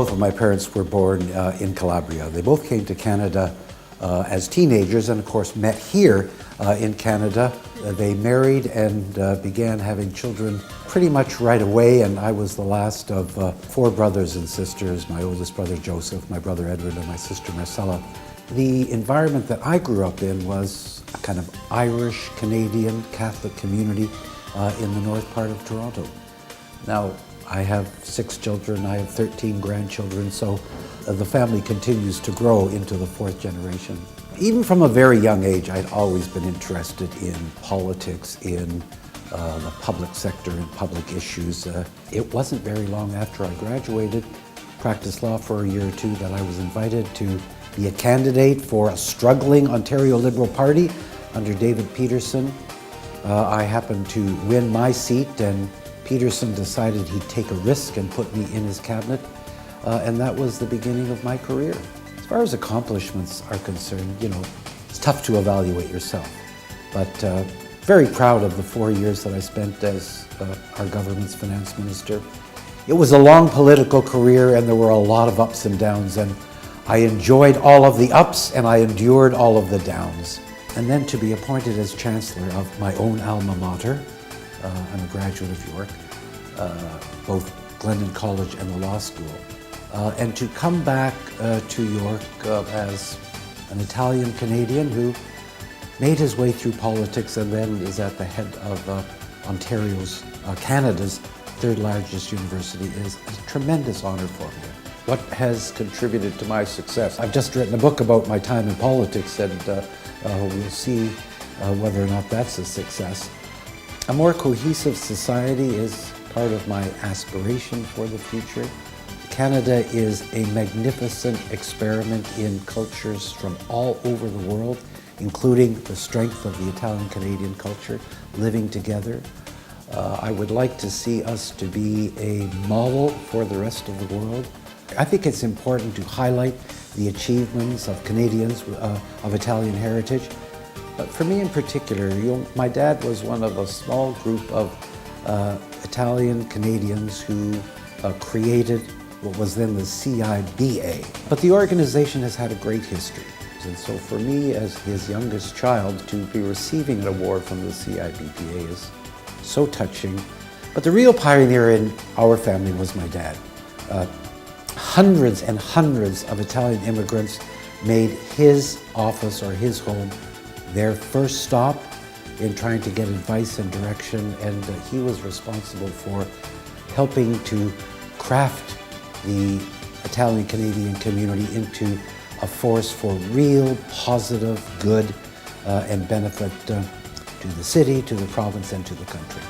Both of my parents were born in Calabria. They both came to Canada as teenagers and of course met here in Canada. They married and began having children pretty much right away, and I was the last of four brothers and sisters, my oldest brother Joseph, my brother Edward, and my sister Marcella. The environment that I grew up in was a kind of Irish, Canadian, Catholic community in the north part of Toronto. Now, I have 6 children, I have 13 grandchildren, so the family continues to grow into the 4th generation. Even from a very young age, I'd always been interested in politics, in the public sector and public issues. It wasn't very long after I graduated, practiced law for a year or two, that I was invited to be a candidate for a struggling Ontario Liberal Party under David Peterson. I happened to win my seat, and Peterson decided he'd take a risk and put me in his cabinet, and that was the beginning of my career. As far as accomplishments are concerned, you know, it's tough to evaluate yourself, but very proud of the 4 years that I spent as our government's finance minister. It was a long political career, and there were a lot of ups and downs, and I enjoyed all of the ups and I endured all of the downs. And then to be appointed as Chancellor of my own alma mater, I'm a graduate of York, both Glendon College and the law school, and to come back to York as an Italian Canadian who made his way through politics and then is at the head of Ontario's, Canada's 3rd largest university is a tremendous honor for me. What has contributed to my success? I've just written a book about my time in politics, and we'll see whether or not that's a success. A more cohesive society is part of my aspiration for the future. Canada is a magnificent experiment in cultures from all over the world, including the strength of the Italian-Canadian culture living together. I would like to see us to be a model for the rest of the world. I think it's important to highlight the achievements of Canadians of Italian heritage. But for me in particular, my dad was one of a small group of Italian Canadians who created what was then the CIBPA. But the organization has had a great history. And so for me, as his youngest child, to be receiving an award from the CIBPA is so touching. But the real pioneer in our family was my dad. Hundreds and hundreds of Italian immigrants made his office or his home their first stop in trying to get advice and direction, and he was responsible for helping to craft the Italian-Canadian community into a force for real positive good and benefit to the city, to the province, and to the country.